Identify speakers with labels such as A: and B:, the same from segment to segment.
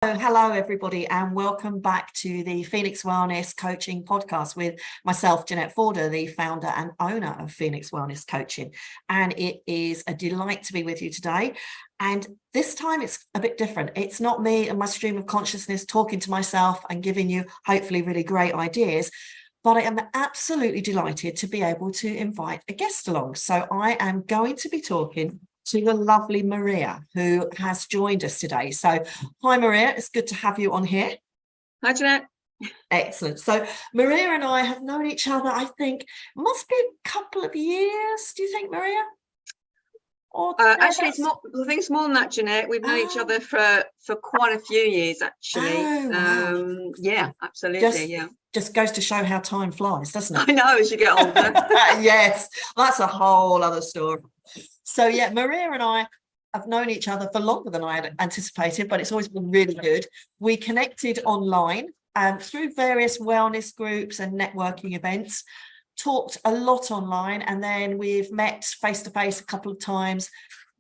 A: Hello, everybody, and welcome back to the Phoenix Wellness Coaching Podcast with myself, Jeanette Forder, the founder and owner of Phoenix Wellness Coaching. And it is a delight to be with you today. And this time it's a bit different. It's not me and my stream of consciousness talking to myself and giving you hopefully really great ideas, but I am absolutely delighted to be able to invite a guest along. So I am going to be talking to the lovely Maria, who has joined us today. So hi Maria, it's good to have you on here.
B: Hi Jeanette.
A: Excellent. So Maria and I have known each other, I think, must be a couple of years, do you think, Maria?
B: Or actually, it's more. I think it's more than that, Jeanette. We've known each other for quite a few years, actually.
A: Wow.
B: Yeah, absolutely.
A: Just goes to show how time flies, doesn't it?
B: I know, as you get older.
A: Yes, that's a whole other story. So yeah, Maria and I have known each other for longer than I had anticipated, but it's always been really good. We connected online through various wellness groups and networking events, talked a lot online, and then we've met face-to-face a couple of times,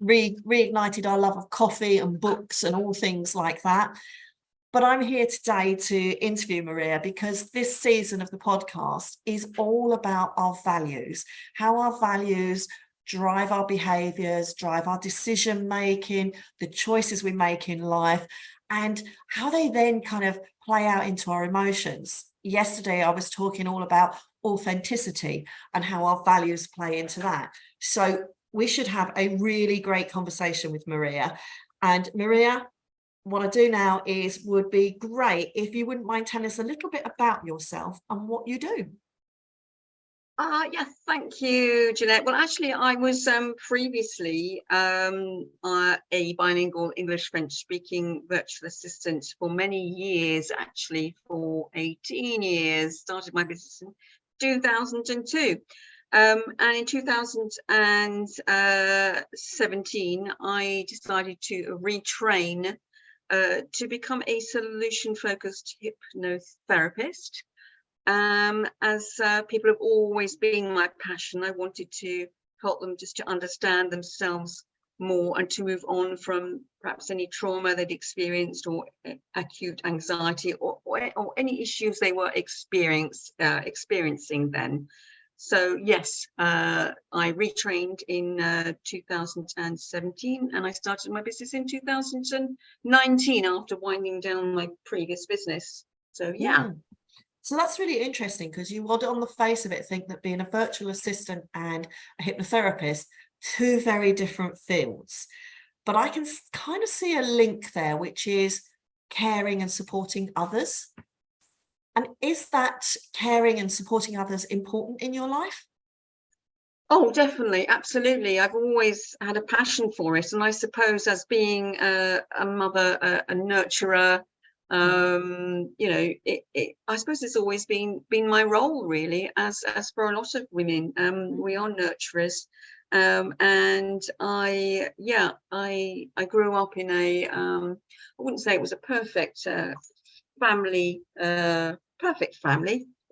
A: reignited our love of coffee and books and all things like that. But I'm here today to interview Maria because this season of the podcast is all about our values, how our values drive our behaviors, drive our decision making, the choices we make in life, and how they then kind of play out into our emotions. Yesterday, I was talking all about authenticity and how our values play into that. So we should have a really great conversation with Maria. And Maria, what I do now would be great if you wouldn't mind telling us a little bit about yourself and what you do.
B: Yeah, thank you, Jeanette. Well, actually, I was previously a bilingual English-French-speaking virtual assistant for many years, actually for 18 years. Started my business in 2002. And in 2017, I decided to retrain to become a solution-focused hypnotherapist. As people have always been my passion, I wanted to help them just to understand themselves more and to move on from perhaps any trauma they'd experienced or acute anxiety or any issues they were experiencing then. So yes, I retrained in 2017 and I started my business in 2019 after winding down my previous business. So yeah.
A: So that's really interesting because you would, on the face of it, think that being a virtual assistant and a hypnotherapist, two very different fields. But I can kind of see a link there, which is caring and supporting others. And is that caring and supporting others important in your life?
B: Oh, definitely. Absolutely. I've always had a passion for it. And I suppose as being a mother, a nurturer, you know, I suppose it's always been my role, really, as for a lot of women. We are nurturers. And I grew up in I wouldn't say it was a perfect family,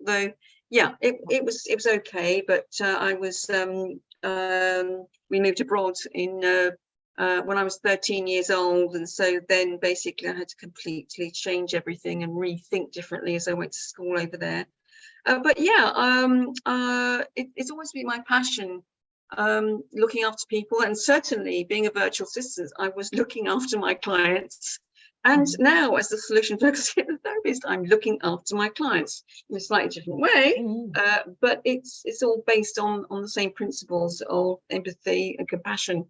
B: though. Yeah, it was okay, but I was we moved abroad in when I was 13 years old, and so then basically I had to completely change everything and rethink differently as I went to school over there. But yeah, it's always been my passion, looking after people, and certainly being a virtual assistant, I was looking after my clients. And now, as a solution-focused hypnotherapist, I'm looking after my clients in a slightly different way, but it's all based on the same principles of empathy and compassion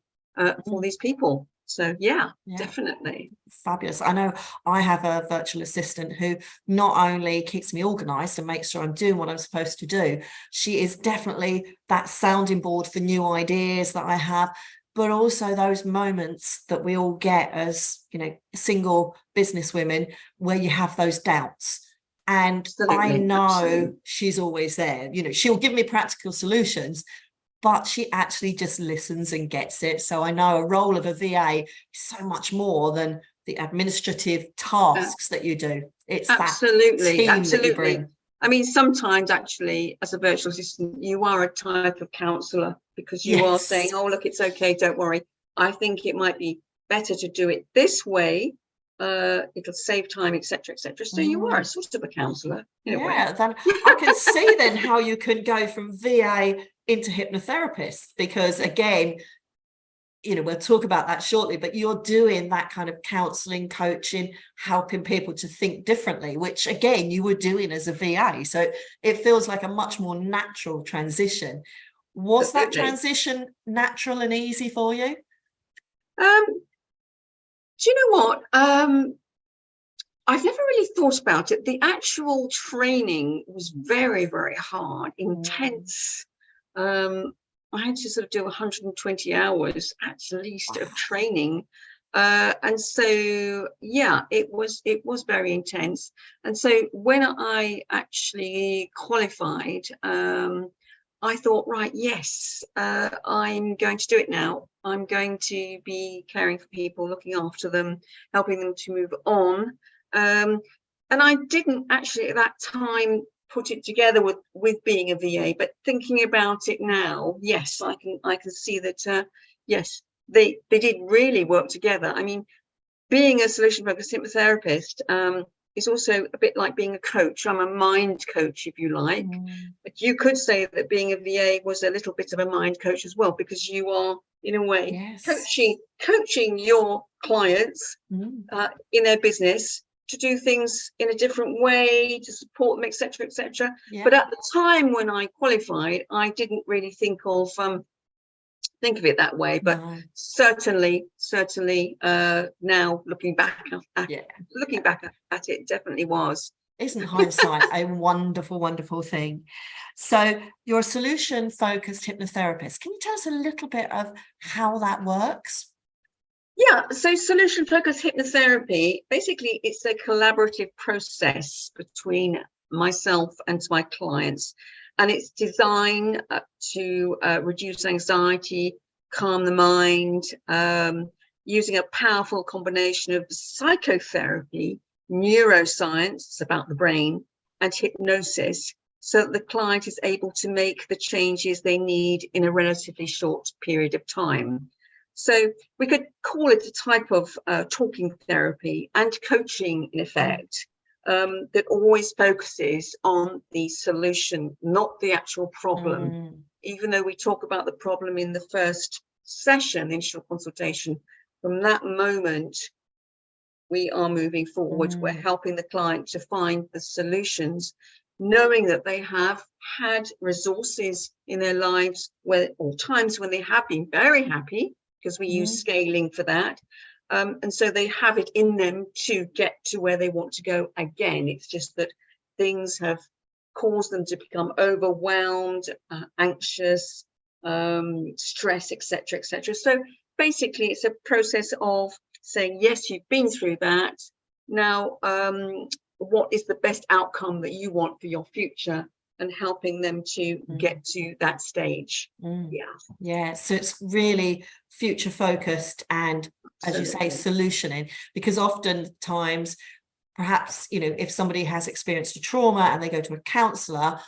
B: for these people. So yeah, definitely.
A: Fabulous. I know I have a virtual assistant who not only keeps me organized and makes sure I'm doing what I'm supposed to do, she is definitely that sounding board for new ideas that I have, but also those moments that we all get as, you know, single business women where you have those doubts. And I know she's always there. You know, she'll give me practical solutions, but she actually just listens and gets it. So I know a role of a VA is so much more than the administrative tasks that you do. It's
B: absolutely,
A: that team that you bring.
B: I mean, sometimes actually, as a virtual assistant, you are a type of counsellor because you are saying, oh, look, it's okay, don't worry. I think it might be better to do it this way it'll save time, etc., etc. So you are sort of a counsellor in a way.
A: Yeah, then I can see then how you can go from VA into hypnotherapist, because again, you know, we'll talk about that shortly, but you're doing that kind of counselling, coaching, helping people to think differently, which again, you were doing as a VA. So it feels like a much more natural transition. Was that transition natural and easy for you?
B: Do you know what? I've never really thought about it. The actual training was very, very hard, intense. I had to sort of do 120 hours at least of training. And so, yeah, it was very intense. And so when I actually qualified, I thought, right, yes, I'm going to do it now. I'm going to be caring for people, looking after them, helping them to move on. And I didn't actually at that time put it together with being a VA, but thinking about it now, yes, I can see that yes, they did really work together. I mean, being a solution-focused hypnotherapist is also a bit like being a coach. I'm a mind coach, if you like. But you could say that being a VA was a little bit of a mind coach as well, because you are, in a way, coaching your clients in their business to do things in a different way, to support them, etc., etc. But at the time when I qualified, I didn't really think of it that way. But certainly now looking back at it, definitely was.
A: Isn't hindsight a wonderful, wonderful thing? So you're a solution-focused hypnotherapist. Can you tell us a little bit of how that works?
B: Yeah, so solution-focused hypnotherapy, basically it's a collaborative process between myself and my clients, and it's designed to reduce anxiety, calm the mind, using a powerful combination of psychotherapy, neuroscience, it's about the brain, and hypnosis, so that the client is able to make the changes they need in a relatively short period of time. So we could call it a type of talking therapy and coaching, in effect, that always focuses on the solution, not the actual problem. Even though we talk about the problem in the first session, the initial consultation, from that moment, we are moving forward. We're helping the client to find the solutions, knowing that they have had resources in their lives or times when they have been very happy, because we use scaling for that. And so they have it in them to get to where they want to go again. It's just that things have caused them to become overwhelmed, anxious, stress, etc., etc. So basically, it's a process of saying, yes, you've been through that. Now, what is the best outcome that you want for your future? And helping them to get to that stage. Yeah,
A: so it's really future focused and, as you say, solutioning, because oftentimes perhaps, you know, if somebody has experienced a trauma and they go to a counsellor,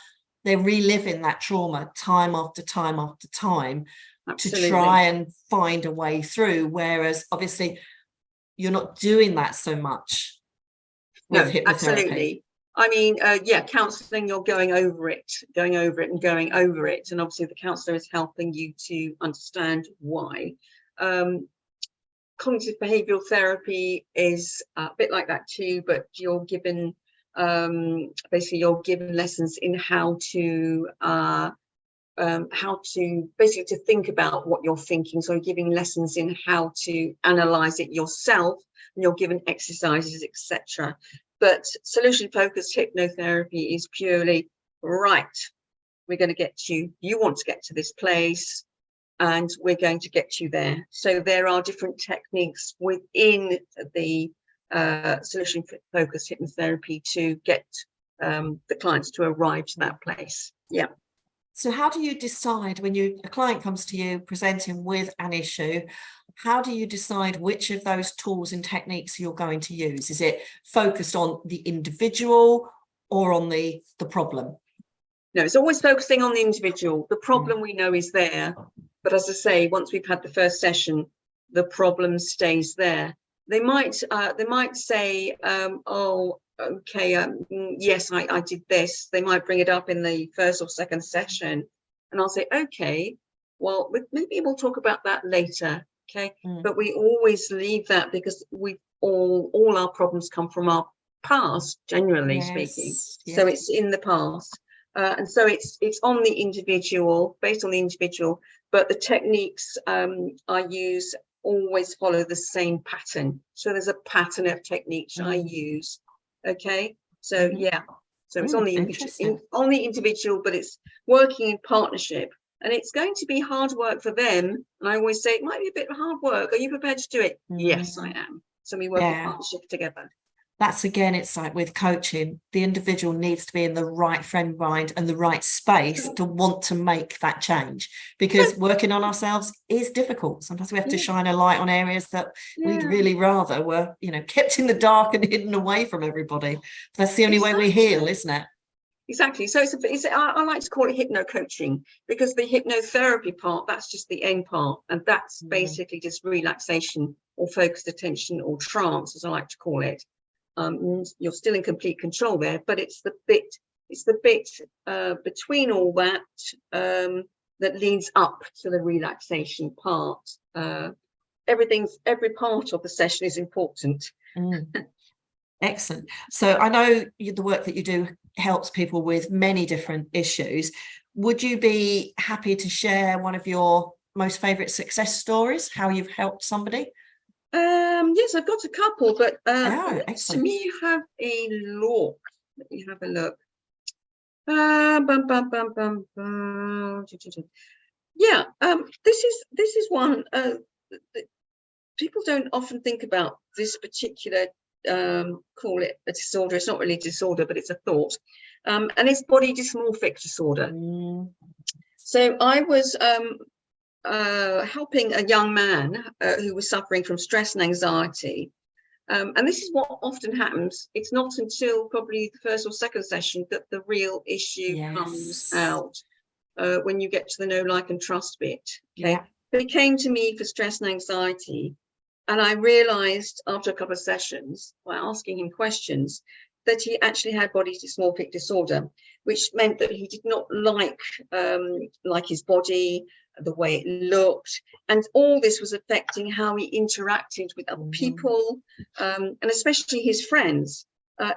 A: they're reliving that trauma time after time after time to try and find a way through, whereas obviously you're not doing that so much with hypnotherapy.
B: Absolutely. I mean, counselling, you're going over it. And obviously the counsellor is helping you to understand why. Cognitive behavioural therapy is a bit like that too, but you're given, lessons in how to basically to think about what you're thinking. So you're giving lessons in how to analyse it yourself, and you're given exercises, etc. But solution-focused hypnotherapy is purely, right, we're going to get you want to get to this place, and we're going to get you there. So there are different techniques within the solution-focused hypnotherapy to get the clients to arrive to that place. Yeah.
A: So how do you decide when a client comes to you presenting with an issue, how do you decide which of those tools and techniques you're going to use? Is it focused on the individual or on the problem?
B: No, it's always focusing on the individual. The problem we know is there. But as I say, once we've had the first session, the problem stays there. they might say, oh, okay, yes, I did this. They might bring it up in the first or second session, and I'll say, okay, well, maybe we'll talk about that later. Okay, but we always leave that because we all our problems come from our past, generally speaking. So it's in the past, and so it's on the individual, based on the individual. But the techniques I use always follow the same pattern. So there's a pattern of techniques I use. Okay, so yeah, so it's on the individual, but it's working in partnership. And it's going to be hard work for them. And I always say, it might be a bit of hard work. Are you prepared to do it? Yes, I am. So we work in partnership together.
A: That's, again, it's like with coaching, the individual needs to be in the right frame of mind and the right space to want to make that change, because working on ourselves is difficult. Sometimes we have to shine a light on areas that we'd really rather were, kept in the dark and hidden away from everybody. That's the only way we heal, isn't it?
B: Exactly. So I like to call it hypno coaching, because the hypnotherapy part, that's just the end part, and that's basically just relaxation or focused attention or trance, as I like to call it. You're still in complete control there, but it's the bit between all that that leads up to the relaxation part. Every part of the session is important.
A: Excellent. So I know the work that you do helps people with many different issues. Would you be happy to share one of your most favorite success stories, how you've helped somebody?
B: Yes, I've got a couple, but let
A: excellent.
B: me have a look. Let me have a look. Yeah, this is one. People don't often think about this particular, call it a disorder. It's not really a disorder, but it's a thought, and it's body dysmorphic disorder. So I was helping a young man who was suffering from stress and anxiety. And this is what often happens. It's not until probably the first or second session that the real issue comes out, when you get to the know, like, and trust bit. Okay. But he came to me for stress and anxiety. And I realized after a couple of sessions, by asking him questions, that he actually had body dysmorphic disorder, which meant that he did not like his body, the way it looked, and all this was affecting how he interacted with other people, and especially his friends.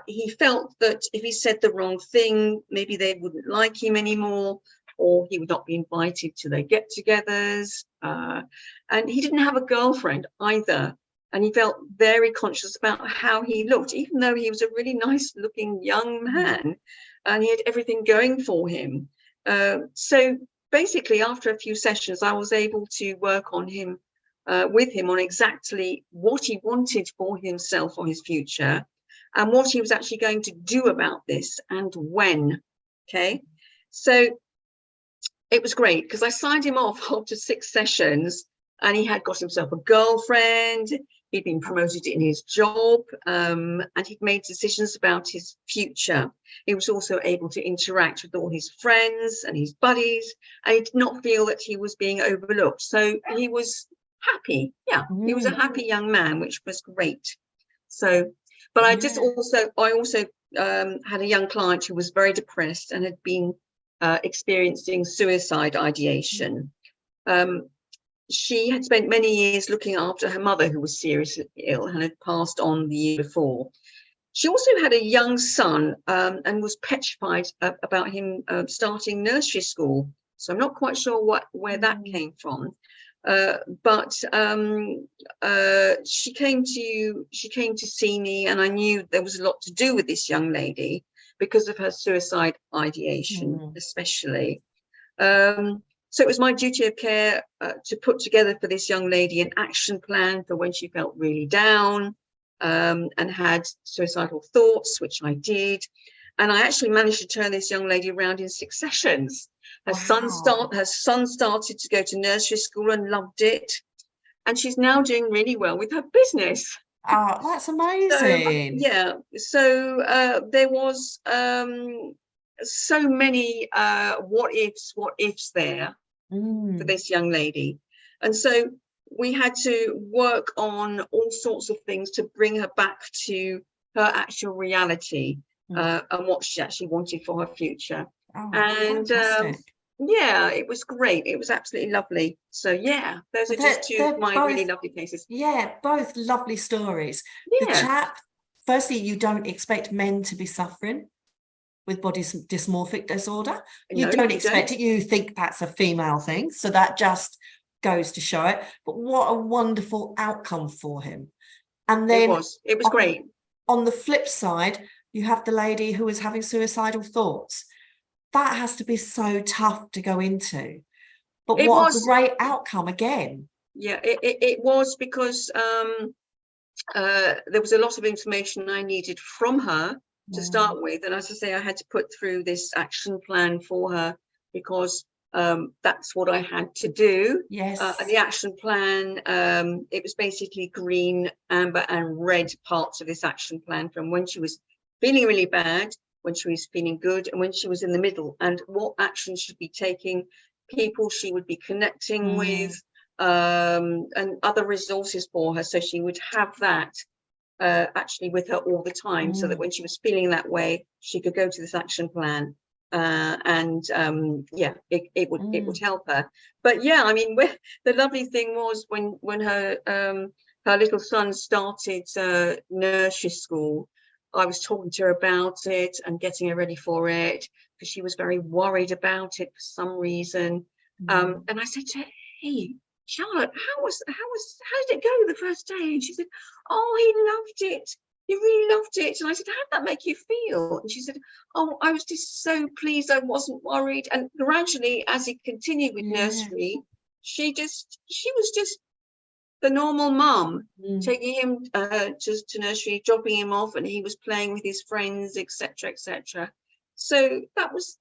B: He felt that if he said the wrong thing, maybe they wouldn't like him anymore, or he would not be invited to their get-togethers. And he didn't have a girlfriend either. And he felt very conscious about how he looked, even though he was a really nice-looking young man, and he had everything going for him. So basically, after a few sessions, I was able to work on him, with him, on exactly what he wanted for himself, for his future, and what he was actually going to do about this, and when. Okay, so it was great, because I signed him off after 6 sessions, and he had got himself a girlfriend. He'd been promoted in his job, and he'd made decisions about his future. He was also able to interact with all his friends and his buddies, and he did not feel that he was being overlooked. So he was happy. Yeah, he was a happy young man, which was great. So, but I also had a young client who was very depressed and had been experiencing suicide ideation. She had spent many years looking after her mother, who was seriously ill and had passed on the year before. She also had a young son, and was petrified about him starting nursery school. So I'm not quite sure where that came from. But she came to see me, and I knew there was a lot to do with this young lady because of her suicide ideation, especially. So it was my duty of care to put together for this young lady an action plan for when she felt really down, and had suicidal thoughts, which I did. And I actually managed to turn this young lady around in 6 sessions. Her son started to go to nursery school and loved it. And she's now doing really well with her business.
A: Oh, that's amazing.
B: So there was so many what ifs there for this young lady. And so we had to work on all sorts of things to bring her back to her actual reality, and what she actually wanted for her future.
A: Oh,
B: And
A: fantastic.
B: yeah, it was great. It was absolutely lovely. So yeah, those are
A: But
B: just two
A: they're
B: of my really
A: both,
B: lovely cases.
A: yeah, both lovely stories. The
B: Yeah,
A: chap, firstly, you don't expect men to be suffering with body dysmorphic disorder. You
B: no,
A: don't
B: you don't.
A: expect it. You think that's a female thing. So that just goes to show it. But what a wonderful outcome for him. And then
B: It was great.
A: on the flip side, you have the lady who is having suicidal thoughts. That has to be so tough to go into. But
B: It
A: what a
B: was,
A: great outcome again.
B: yeah, it was because there was a lot of information I needed from her to start with. And as I say, I had to put through this action plan for her because that's what I had to do.
A: Yes.
B: And the action plan, it was basically green, amber and red parts of this action plan, from when she was feeling really bad, when she was feeling good, and when she was in the middle, and what action should be taking, people she would be connecting with, and other resources for her, so she would have that actually with her all the time, so that when she was feeling that way, she could go to this action plan, and yeah, it would help her. But yeah, I mean, the lovely thing was when her little son started nursery school, I was talking to her about it and getting her ready for it, because she was very worried about it for some reason. And I said to her, hey, Charlotte, how did it go the first day? And she said, oh, he loved it. He really loved it. And I said, how did that make you feel? And she said, oh, I was just so pleased. I wasn't worried. And gradually, as he continued with nursery, she was just the normal mum, taking him just to nursery, dropping him off, and he was playing with his friends, etc., etc. So that was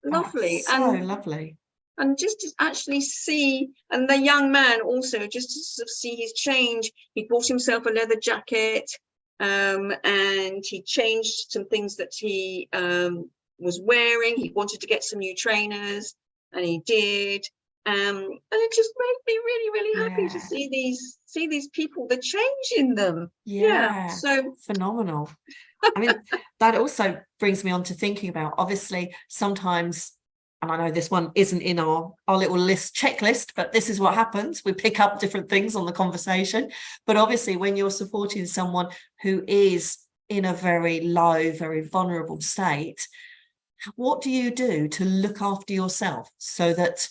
B: lovely.
A: So lovely.
B: And just to actually see, and the young man also, just to sort of see his change. He bought himself a leather jacket, and he changed some things that he was wearing. He wanted to get some new trainers, and he did. And it just made me really, really happy to see these people, the change in them. Yeah, so
A: phenomenal. I mean, that also brings me on to thinking about, obviously, sometimes, and I know this one isn't in our little checklist, but this is what happens. We pick up different things on the conversation. But obviously, when you're supporting someone who is in a very low, very vulnerable state, what do you do to look after yourself so that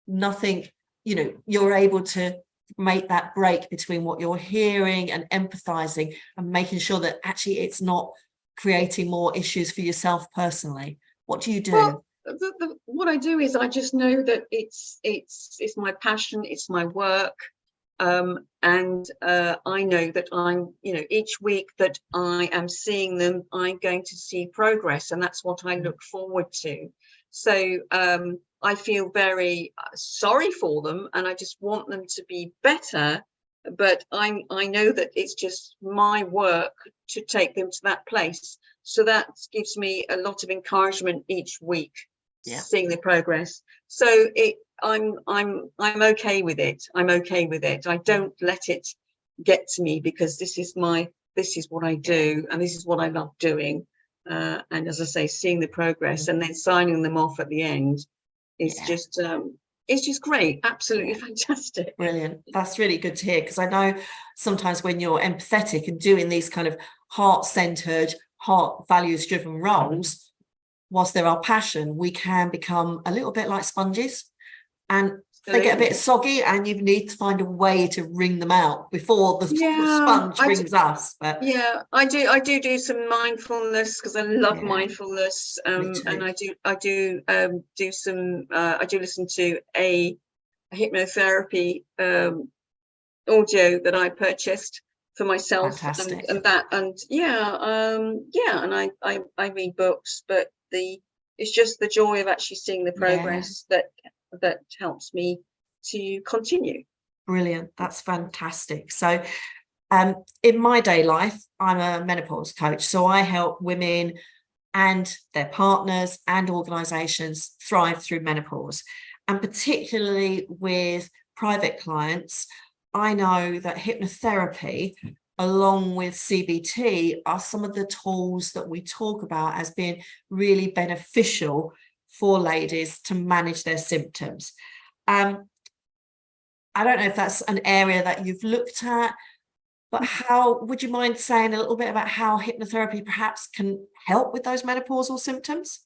A: nothing, you're able to make that break between what you're hearing and empathizing, and making sure that actually it's not creating more issues for yourself personally? What do you do?
B: Well, what I do is I just know that it's my passion, it's my work, and I know that I'm, each week that I am seeing them, I'm going to see progress, and that's what I look forward to. So I feel very sorry for them, and I just want them to be better. But I know that it's just my work to take them to that place. So that gives me a lot of encouragement each week, seeing the progress. So I'm okay with it. I'm okay with it. I don't let it get to me, because this is what I do, and this is what I love doing. And as I say, seeing the progress and then signing them off at the end is just it's just great. Absolutely fantastic.
A: Brilliant. That's really good to hear, because I know sometimes when you're empathetic and doing these kind of heart-centered, heart values-driven roles, whilst they're our passion, we can become a little bit like sponges, and they get a bit soggy, and you need to find a way to wring them out before the sponge wrings us. But
B: I do some mindfulness, because I love mindfulness, and I do listen to a hypnotherapy audio that I purchased for myself.
A: Fantastic.
B: and I read books, but it's just the joy of actually seeing the progress that helps me to continue.
A: Brilliant. That's fantastic. So in my day life, I'm a menopause coach, so I help women and their partners and organizations thrive through menopause, and particularly with private clients, I know that hypnotherapy along with CBT are some of the tools that we talk about as being really beneficial for ladies to manage their symptoms. I don't know if that's an area that you've looked at, but how would you mind saying a little bit about how hypnotherapy perhaps can help with those menopausal symptoms?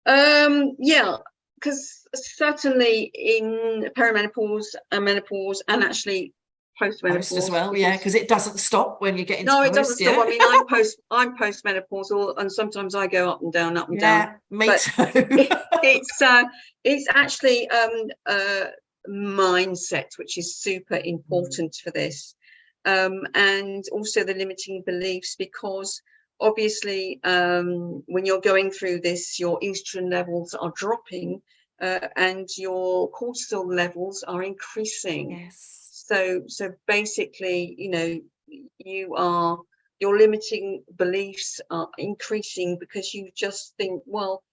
B: Yeah, because certainly in perimenopause and menopause, and actually
A: Post as
B: post-menopause,
A: well, yeah, because it doesn't stop when you get into
B: no, it
A: post,
B: doesn't stop.
A: yeah.
B: I mean, I'm post-menopausal, and sometimes I go up and down, up and down.
A: Yeah, me
B: But
A: too.
B: it's actually mindset, which is super important for this, and also the limiting beliefs, because obviously when you're going through this, your estrogen levels are dropping, and your cortisol levels are increasing.
A: Yes.
B: So basically, your limiting beliefs are increasing because you just think, well,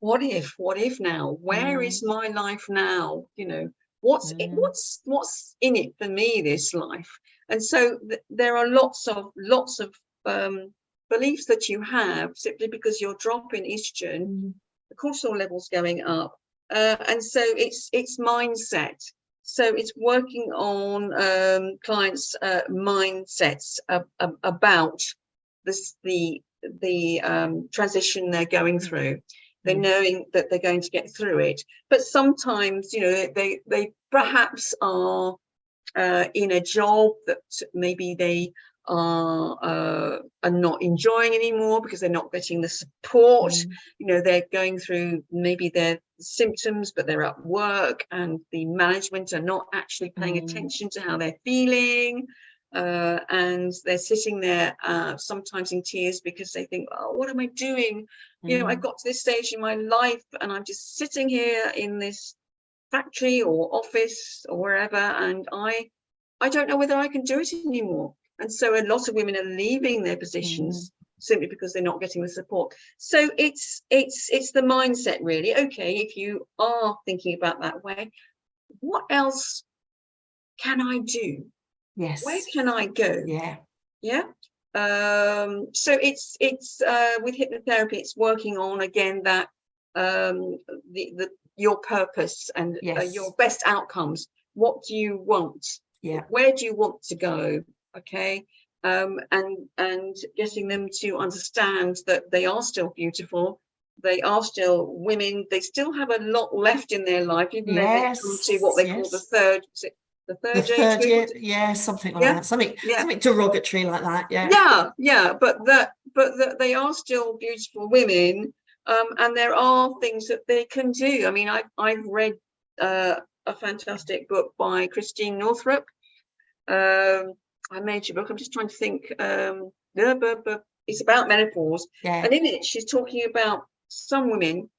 B: what if now? Where is my life now? What's in it for me, this life? And so there are lots of beliefs that you have simply because you're dropping estrogen, the cortisol levels going up, and so it's mindset. So it's working on clients' mindsets about the transition they're going through. They're knowing that they're going to get through it, but sometimes they perhaps are in a job that maybe they are not enjoying anymore because they're not getting the support. They're going through maybe their symptoms, but they're at work and the management are not actually paying attention to how they're feeling, and they're sitting there sometimes in tears because they think, oh, what am I doing? I got to this stage in my life and I'm just sitting here in this factory or office or wherever, and I don't know whether I can do it anymore. And so a lot of women are leaving their positions simply because they're not getting the support. So it's the mindset, really. Okay, if you are thinking about that way, what else can I do?
A: Yes.
B: Where can I go?
A: Yeah.
B: So it's with hypnotherapy, it's working on again that your purpose and your best outcomes. What do you want? Where do you want to go? Okay. And getting them to understand that they are still beautiful, they are still women, they still have a lot left in their life, even though they come to what they call the third age
A: year,
B: group?
A: something like that, something derogatory like that.
B: But that they are still beautiful women, and there are things that they can do. I mean, I've read a fantastic book by Christine Northrup, a major book. I'm just trying to think. It's about menopause, and in it she's talking about some women,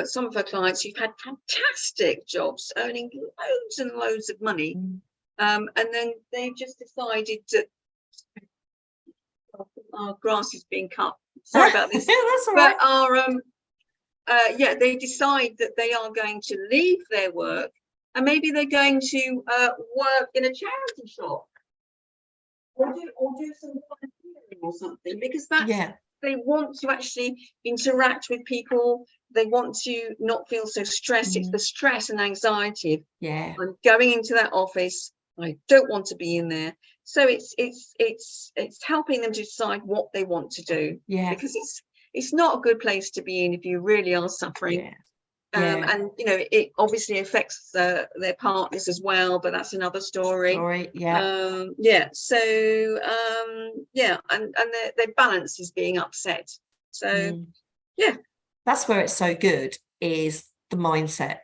B: some of her clients who've had fantastic jobs, earning loads and loads of money, and then they just decided that our grass is being cut. Sorry about this.
A: That's all right.
B: But they decide that they are going to leave their work, and maybe they're going to work in a charity shop, or do some volunteering or something, because they want to actually interact with people. They want to not feel so stressed. It's the stress and anxiety. I'm going into that office. I don't want to be in there. So it's helping them to decide what they want to do. Because it's not a good place to be in if you really are suffering. And it obviously affects their partners as well, but that's another story. And their balance is being upset. So
A: that's where it's so good, is the mindset,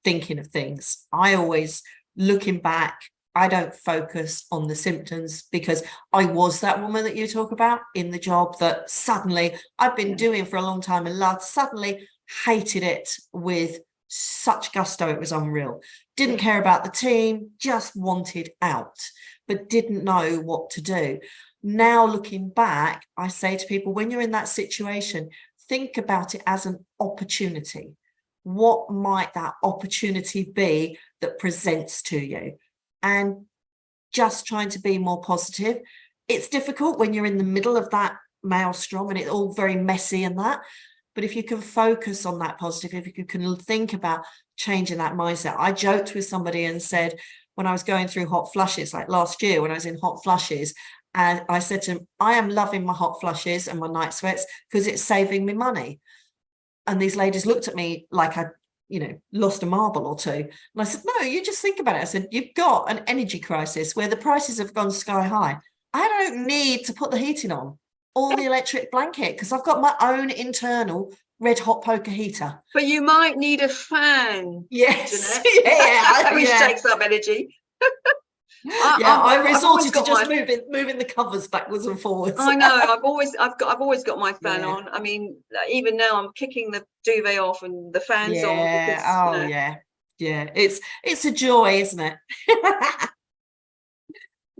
A: thinking of things. I always, looking back, I don't focus on the symptoms, because I was that woman that you talk about in the job that suddenly I've been doing for a long time and loved, suddenly hated it with such gusto. It was unreal. Didn't care about the team, just wanted out, but didn't know what to do. Now looking back, I say to people, when you're in that situation, think about it as an opportunity. What might that opportunity be that presents to you, and just trying to be more positive. It's difficult when you're in the middle of that maelstrom and it's all very messy and that, but if you can focus on that positive, if you can think about changing that mindset. I joked with somebody and said, when I was going through hot flushes, like last year when I was in hot flushes, and I said to him, I am loving my hot flushes and my night sweats because it's saving me money. And these ladies looked at me like I, lost a marble or two. And I said, no, you just think about it. I said, you've got an energy crisis where the prices have gone sky high. I don't need to put the heating on or the electric blanket because I've got my own internal red hot poker heater.
B: But you might need a fan.
A: Yes.
B: Yeah. Which takes up energy.
A: I resorted to just moving the covers backwards and forwards.
B: I know. I've always got my fan on. I mean, even now I'm kicking the duvet off and the fan's on. Because,
A: yeah. It's a joy, isn't it?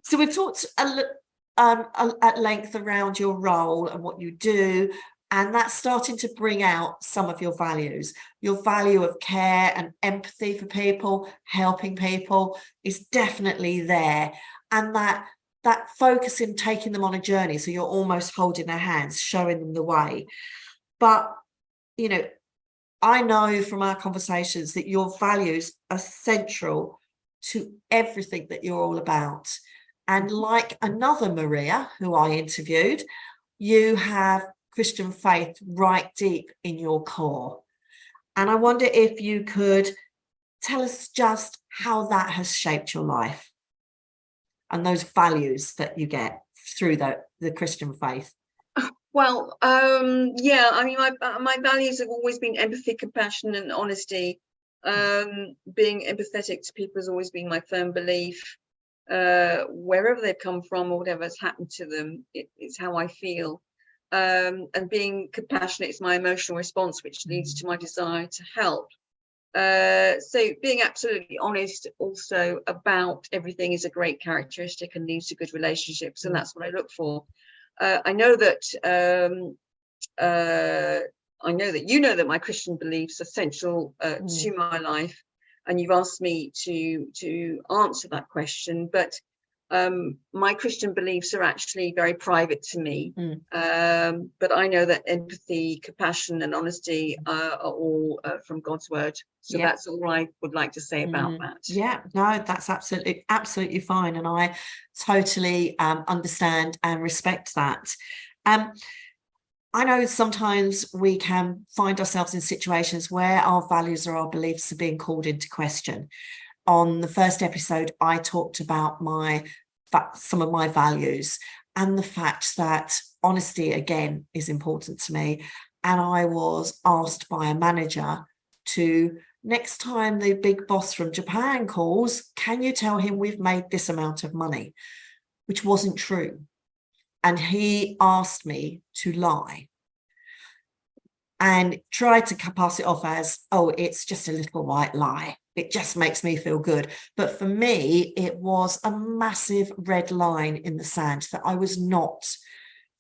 A: So we've talked at length around your role and what you do, and that's starting to bring out some of your values. Your value of care and empathy for people, helping people is definitely there. And that focus in taking them on a journey, so you're almost holding their hands, showing them the way. But, I know from our conversations that your values are central to everything that you're all about. And like another Maria, who I interviewed, you have Christian faith right deep in your core. And I wonder if you could tell us just how that has shaped your life and those values that you get through the Christian faith.
B: Well, I mean, my values have always been empathy, compassion, and honesty. Being empathetic to people has always been my firm belief. Wherever they've come from or whatever has happened to them, it's how I feel. And being compassionate is my emotional response, which leads to my desire to help. So being absolutely honest also about everything is a great characteristic and leads to good relationships, and that's what I look for. I know that you know that my Christian beliefs are central to my life, and you've asked me to answer that question, but my Christian beliefs are actually very private to me. But I know that empathy, compassion, and honesty are all from God's word. So that's all I would like to say about that.
A: Yeah, no, that's absolutely fine. And I totally understand and respect that. I know sometimes we can find ourselves in situations where our values or our beliefs are being called into question. On the first episode, I talked about some of my values and the fact that honesty, again, is important to me. And I was asked by a manager to, next time the big boss from Japan calls, can you tell him we've made this amount of money? Which wasn't true. And he asked me to lie and tried to pass it off as, oh, it's just a little white lie. It just makes me feel good. But for me, it was a massive red line in the sand that I was not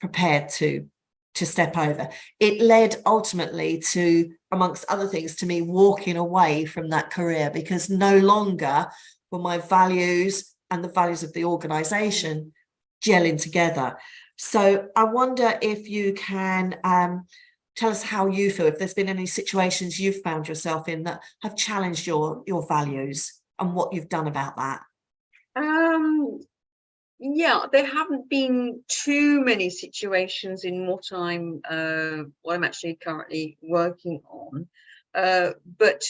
A: prepared to step over. It led ultimately to, amongst other things, to me walking away from that career, because no longer were my values and the values of the organization gelling together. So I wonder if you can tell us how you feel, if there's been any situations you've found yourself in that have challenged your values and what you've done about that.
B: Yeah, there haven't been too many situations in what I'm actually currently working on. But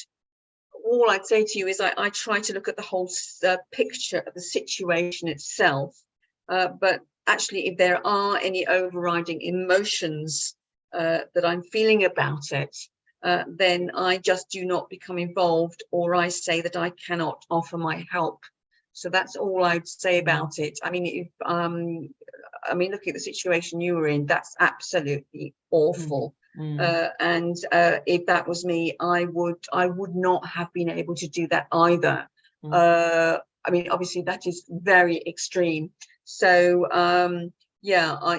B: all I'd say to you is I try to look at the whole picture of the situation itself. But actually, if there are any overriding emotions that I'm feeling about it, then I just do not become involved, or I say that I cannot offer my help. So that's all I'd say about it. I mean, looking at the situation you were in, that's absolutely awful. And if that was me, I would not have been able to do that either. I mean, obviously that is very extreme. So I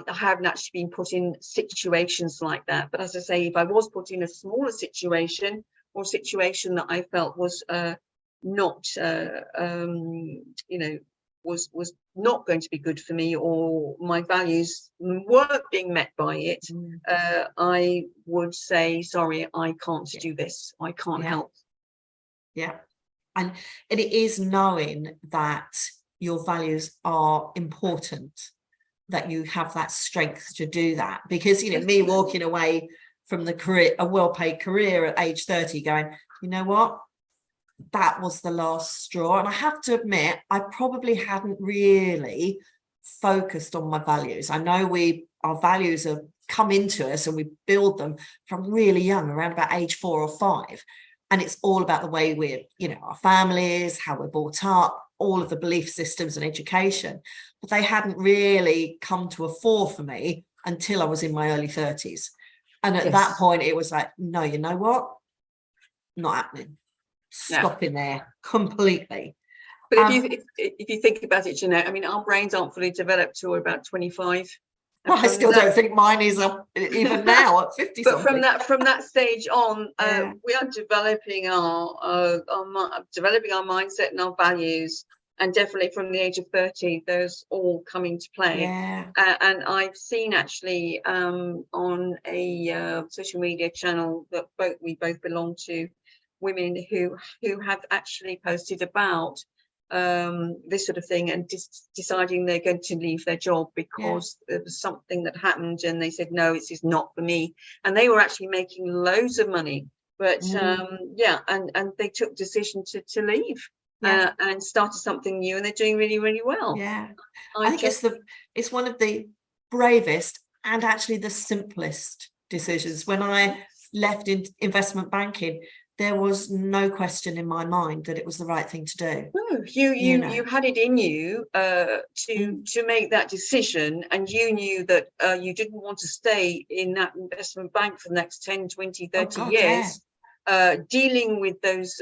B: haven't actually been put in situations like that. But as I say, if I was put in a smaller situation, or a situation that I felt was not you know, was not going to be good for me, or my values weren't being met by it, I would say, sorry, I can't do this, I can't help.
A: Yeah. And it is knowing that your values are important, that you have that strength to do that. Because, you know, me walking away from the career, a well-paid career at age 30, going, you know what, that was the last straw. And I have to admit, I probably hadn't really focused on my values. I know our values have come into us and we build them from really young, around about age 4 or 5. And it's all about the way we're, you know, our families, how we're brought up, all of the belief systems and education. But they hadn't really come to a fore for me until I was in my early 30s. And at that point, it was like, no, you know what? Not happening. Stopping there completely.
B: But if you think about it, Jeanette, I mean, our brains aren't fully developed till about 25.
A: I still don't think mine is even now at 50.
B: But from that stage on, we are developing our mindset and our values, and definitely from the age of 30, those all come into play. And I've seen actually on a social media channel that we both belong to, women who have actually posted about this sort of thing, and deciding they're going to leave their job because there was something that happened and they said, no, this is not for me. And they were actually making loads of money, but and they took decision to leave and started something new, and they're doing really, really well.
A: I think it's one of the bravest and actually the simplest decisions. When I left in investment banking, there was no question in my mind that it was the right thing to do.
B: No, you had it in you to make that decision, and you knew that you didn't want to stay in that investment bank for the next 10, 20, 30 years, dealing with those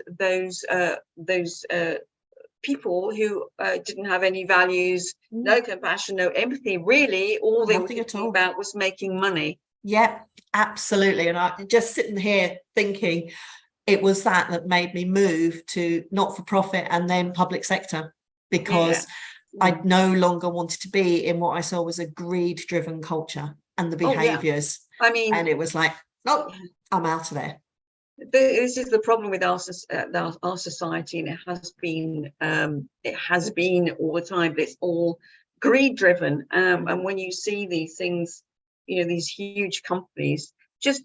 B: people who didn't have any values, no compassion, no empathy. Really, all they were thinking about was making money.
A: Yeah, absolutely. And I just sitting here thinking, it was that made me move to not-for-profit and then public sector, because I no longer wanted to be in what I saw was a greed-driven culture and the behaviours.
B: I mean,
A: and it was like, nope, I'm out of there.
B: This is the problem with our society, and it has been all the time. But it's all greed-driven, and when you see these things, you know, these huge companies, just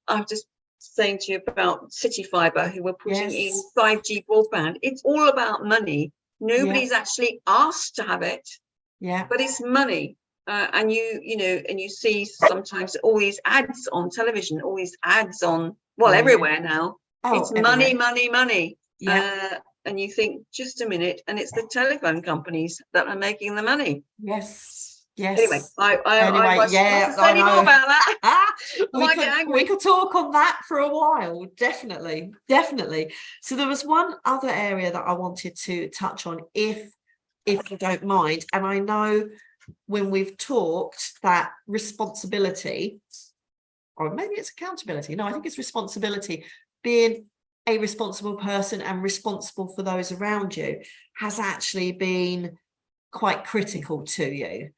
B: I'm just saying to you about City Fibre, who were putting in 5G broadband. It's all about money. Nobody's actually asked to have it, but it's money. And you see sometimes all these ads on television, all these ads on everywhere now. It's money, money, money. And you think, just a minute, and it's the telephone companies that are making the money. Anyway, I must say any more about that.
A: we could talk on that for a while. Definitely. So there was one other area that I wanted to touch on, if you don't mind. And I know when we've talked that responsibility, or maybe it's accountability. No, I think it's responsibility. Being a responsible person and responsible for those around you has actually been quite critical to you.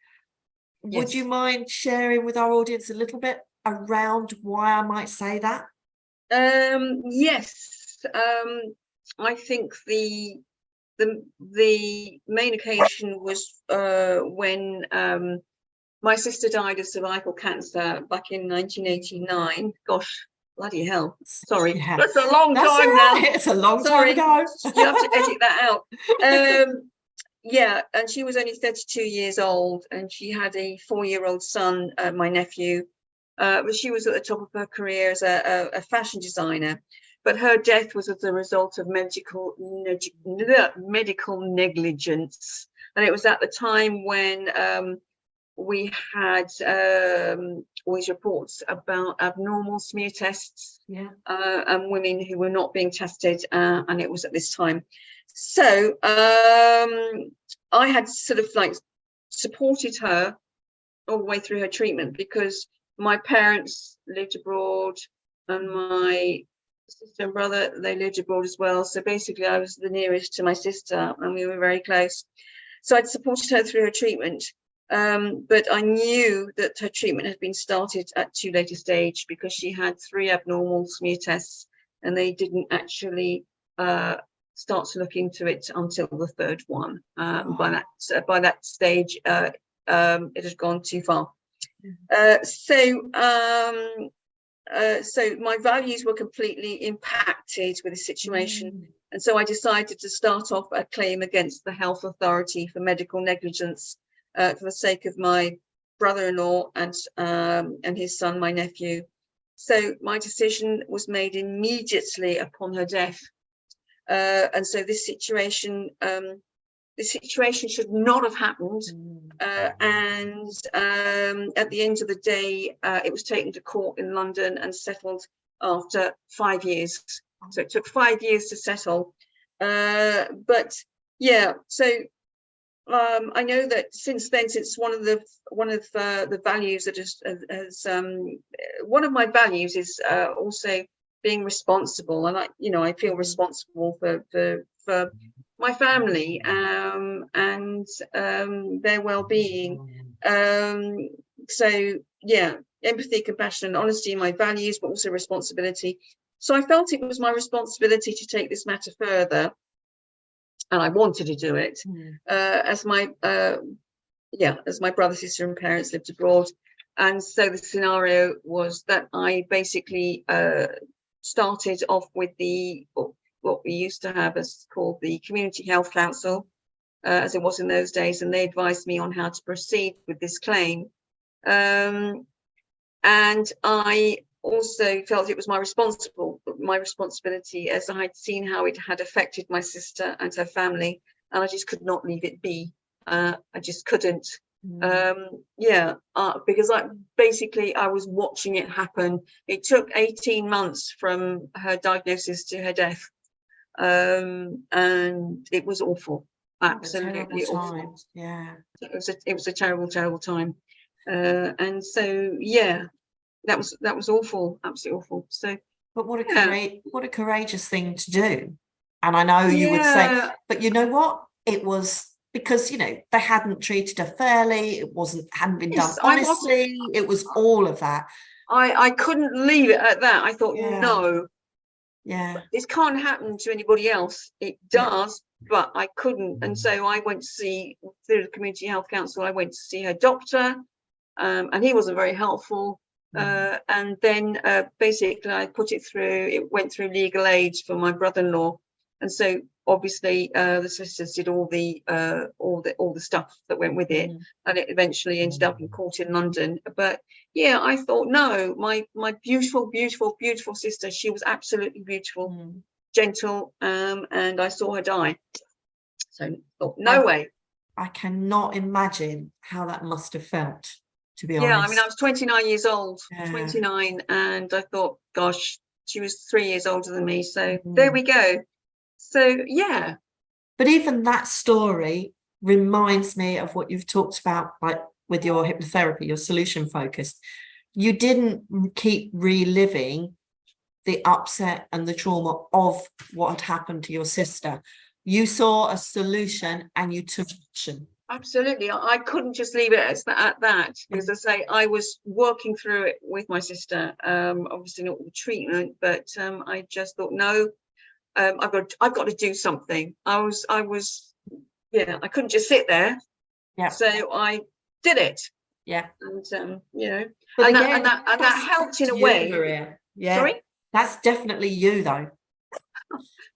A: Would you mind sharing with our audience a little bit around why I might say that?
B: Yes. I think the main occasion was when my sister died of cervical cancer back in 1989. Gosh, bloody hell. Sorry. That's a long time now.
A: It's a long time ago.
B: You have to edit that out. And she was only 32 years old, and she had a 4-year-old son, my nephew. But she was at the top of her career as a fashion designer. But her death was as a result of medical negligence. And it was at the time when we had all these reports about abnormal smear tests and women who were not being tested. And it was at this time. So I had sort of like supported her all the way through her treatment, because my parents lived abroad and my sister and brother, they lived abroad as well. So basically I was the nearest to my sister and we were very close. So I'd supported her through her treatment. But I knew that her treatment had been started at too late a stage because she had 3 abnormal smear tests and they didn't actually start to look into it until the 3rd one. By that stage, it had gone too far. So my values were completely impacted with the situation. And so I decided to start off a claim against the health authority for medical negligence for the sake of my brother-in-law and his son, my nephew. So my decision was made immediately upon her death. And so this situation should not have happened. And at the end of the day, it was taken to court in London and settled after 5 years. So it took 5 years to settle. But yeah, so I know that since then, since one of the values that one of my values is also being responsible, and I feel responsible for my family and their well-being. So yeah, empathy, compassion, and honesty are my values, but also responsibility. So I felt it was my responsibility to take this matter further, and I wanted to do it as my brother, sister, and parents lived abroad. And so the scenario was that I basically started off with what we used to have as called the Community Health Council, as it was in those days, and they advised me on how to proceed with this claim. And I also felt it was my responsibility, as I had seen how it had affected my sister and her family, and I just could not leave it be. I just couldn't. Because I was watching it happen. It took 18 months from her diagnosis to her death. And it was awful, absolutely awful.
A: Yeah,
B: it was a terrible time. And so yeah, that was awful, absolutely awful. So
A: but what a courageous thing to do. And I know you would say, but you know what, it was because they hadn't treated her fairly, it hadn't been done honestly, it was all of that.
B: I couldn't leave it at that. I thought, no, this can't happen to anybody else. It does, but I couldn't. And so I went to see, through the Community Health Council, I went to see her doctor, and he wasn't very helpful. And then basically I put it through, it went through legal aid for my brother-in-law. And so obviously the solicitors did all the stuff that went with it, and it eventually ended up in court in London. But yeah, I thought, no, my beautiful sister, she was absolutely beautiful, gentle, and I saw her die. So I thought, no way.
A: I cannot imagine how that must have felt, to be honest.
B: Yeah, I mean, I was 29 years old, 29, and I thought, gosh, she was 3 years older than me. So there we go. So yeah,
A: but even that story reminds me of what you've talked about, like with your hypnotherapy, your solution focused. You didn't keep reliving the upset and the trauma of what had happened to your sister. You saw a solution and you took action.
B: Absolutely. I couldn't just leave it at that, because I say I was working through it with my sister, obviously not with treatment, but I just thought, no, I've got to do something. I couldn't just sit there. Yeah. So I did it.
A: Yeah.
B: And
A: but
B: that helped in a way.
A: Maria. Yeah.
B: Sorry?
A: That's definitely you though.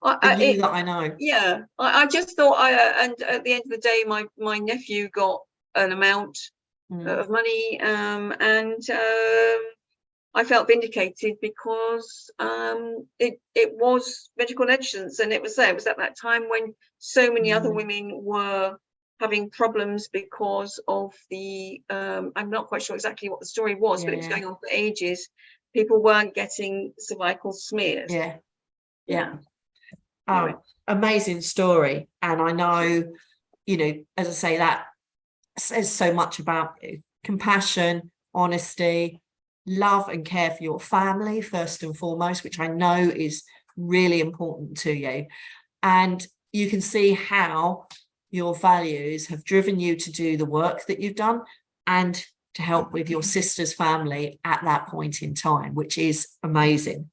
A: You that I know.
B: Yeah. I just thought and at the end of the day, my nephew got an amount of money, and I felt vindicated because it was medical negligence, and it was at that time when so many other women were having problems because of the I'm not quite sure exactly what the story was, but it was going on for ages. People weren't getting cervical smears. Yeah.
A: Oh, amazing story. And I know, as I say, that says so much about you. Compassion, honesty, love and care for your family first and foremost, which I know is really important to you. And you can see how your values have driven you to do the work that you've done and to help with your sister's family at that point in time, which is amazing.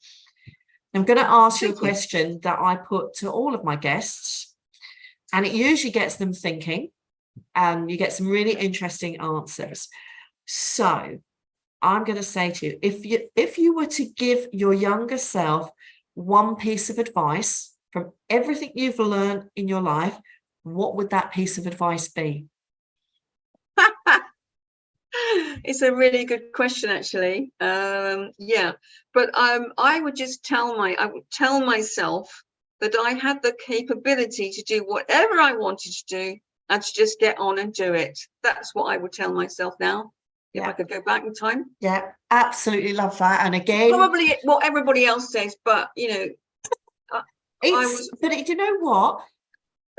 A: I'm going to ask you a question that I put to all of my guests, and it usually gets them thinking, and you get some really interesting answers. So I'm going to say to you, if you were to give your younger self one piece of advice from everything you've learned in your life, what would that piece of advice be?
B: It's a really good question, actually. Yeah, but I would tell myself that I had the capability to do whatever I wanted to do and to just get on and do it. That's what I would tell myself now, if I could go back in time.
A: Yeah, absolutely love that. And again,
B: probably what everybody else says, but you know,
A: but you know what?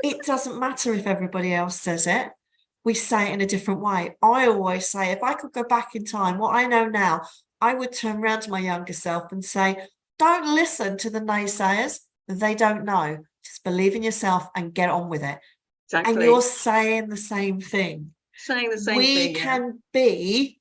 A: It doesn't matter if everybody else says it. We say it in a different way. I always say, if I could go back in time, what I know now, I would turn around to my younger self and say, don't listen to the naysayers. They don't know. Just believe in yourself and get on with it.
B: Exactly.
A: And you're saying the same thing.
B: Saying the same
A: we
B: thing.
A: We can be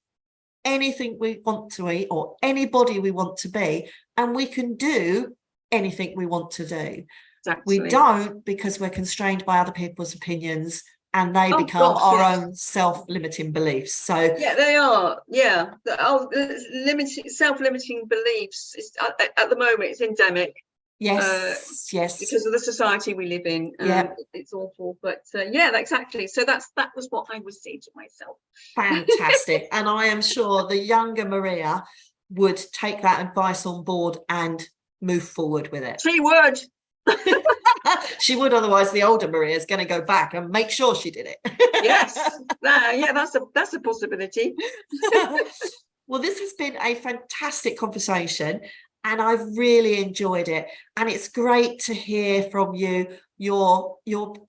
A: anything we want to be or anybody we want to be, and we can do anything we want to do. Exactly. We don't, because we're constrained by other people's opinions, and they become our own self-limiting beliefs. So
B: yeah, they are. Yeah, self-limiting beliefs is, at the moment, it's endemic.
A: Yes, yes.
B: Because of the society we live in.
A: Yeah,
B: it's awful. But yeah, exactly. So that was what I would say to myself.
A: Fantastic. And I am sure the younger Maria would take that advice on board and move forward with it.
B: She would.
A: She would, otherwise the older Maria is going to go back and make sure she did it.
B: Yes. Yeah, that's a possibility.
A: Well, this has been a fantastic conversation, and I've really enjoyed it. And it's great to hear from you your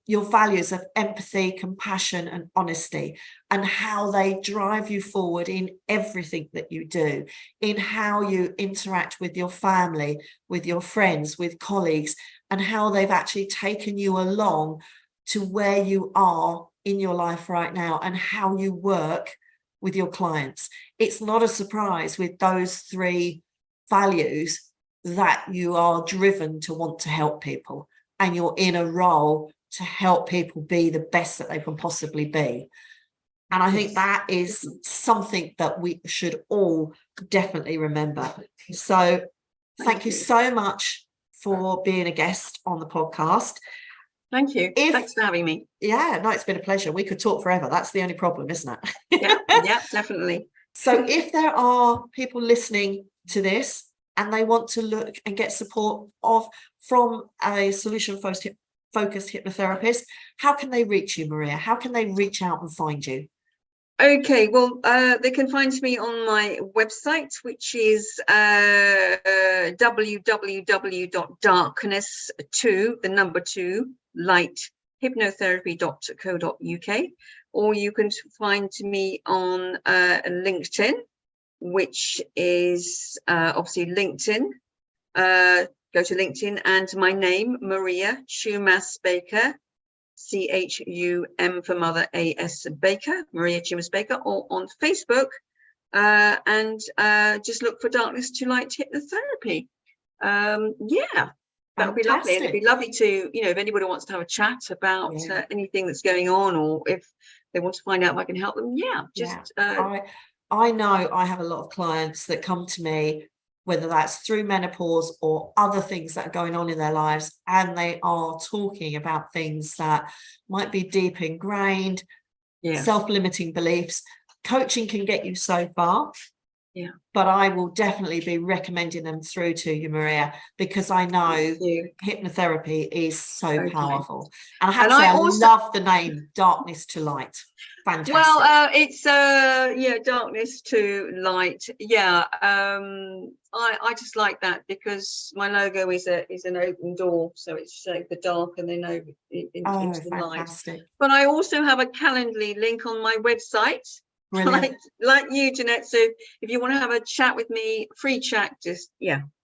A: values of empathy, compassion, and honesty, and how they drive you forward in everything that you do, in how you interact with your family, with your friends, with colleagues, and how they've actually taken you along to where you are in your life right now, and how you work with your clients. It's not a surprise with those three values that you are driven to want to help people, and you're in a role to help people be the best that they can possibly be. And I think that is something that we should all definitely remember. So thank you so much for being a guest on the podcast.
B: Thank you. Thanks for having me.
A: Yeah, no, it's been a pleasure. We could talk forever. That's the only problem, isn't it?
B: Yeah, definitely.
A: So if there are people listening to this and they want to look and get support from a solution-focused hypnotherapist, how can they reach you, Maria? How can they reach out and find you?
B: Okay, well, they can find me on my website, which is www.darkness2light hypnotherapy.co.uk, or you can find me on LinkedIn, which is obviously LinkedIn. Go to LinkedIn and my name, Maria Chumas-Baker, CHUM for mother, AS Baker, Maria Chumas-Baker, or on Facebook, and just look for Darkness2Light hypnotherapy. Yeah. That would be lovely. And it'd be lovely to, if anybody wants to have a chat about anything that's going on, or if they want to find out if I can help them.
A: I know I have a lot of clients that come to me, whether that's through menopause or other things that are going on in their lives, and they are talking about things that might be deep ingrained, self-limiting beliefs. Coaching can get you so far. Yeah, but I will definitely be recommending them through to you, Maria, because I know hypnotherapy is so powerful. And I have to say, I love the name Darkness2Light. Fantastic.
B: Well, it's Darkness2Light. Yeah, I just like that because my logo is an open door, so it's the dark and then into the light. But I also have a Calendly link on my website,
A: Brilliant.
B: like you, Jeanette. So if you want to have a chat with me, free chat, just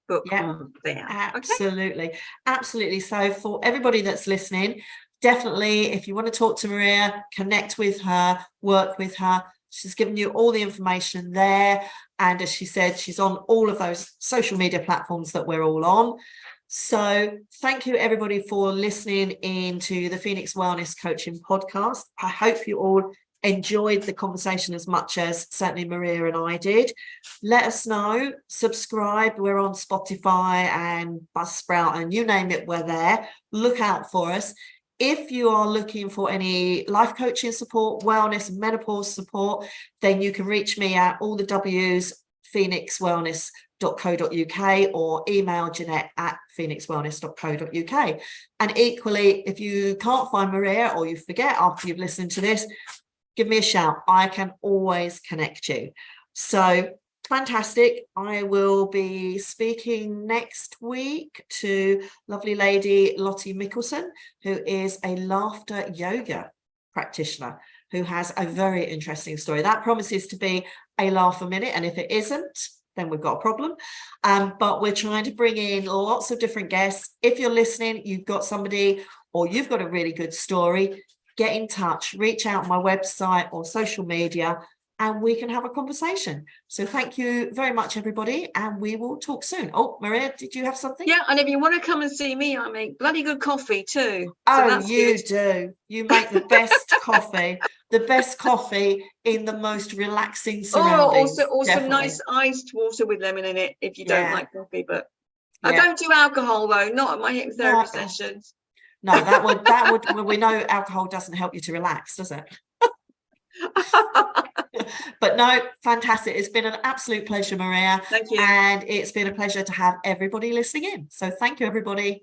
B: book on there.
A: Absolutely. Absolutely. So for everybody that's listening, definitely, if you want to talk to Maria, connect with her, work with her. She's given you all the information there. And as she said, she's on all of those social media platforms that we're all on. So thank you, everybody, for listening into the Phoenix Wellness Coaching Podcast. I hope you all enjoyed the conversation as much as certainly Maria and I did. Let us know, subscribe. We're on Spotify and Buzzsprout and you name it, we're there. Look out for us. If you are looking for any life coaching support, wellness, menopause support, then you can reach me at all the W's, phoenixwellness.co.uk, or email Jeanette at phoenixwellness.co.uk. And equally, if you can't find Maria or you forget after you've listened to this, give me a shout. I can always connect you. So fantastic. I will be speaking next week to lovely lady Lottie Mickelson, who is a laughter yoga practitioner who has a very interesting story. That promises to be a laugh a minute. And if it isn't, then we've got a problem. But we're trying to bring in lots of different guests. If you're listening, you've got somebody or you've got a really good story, get in touch, reach out on my website or social media, and we can have a conversation. So thank you very much, everybody, and we will talk soon. Oh, Maria, did you have something?
B: Yeah, and if you want to come and see me, I make bloody good coffee too.
A: Oh, you do. You make the best coffee, the best coffee in the most relaxing surroundings.
B: Also
A: definitely.
B: Nice iced water with lemon in it if you don't like coffee. But I don't do alcohol though, not at my hypnotherapy sessions.
A: No, that would well, we know alcohol doesn't help you to relax, does it? But no, fantastic. It's been an absolute pleasure, Maria.
B: Thank you.
A: And it's been a pleasure to have everybody listening in. So thank you, everybody.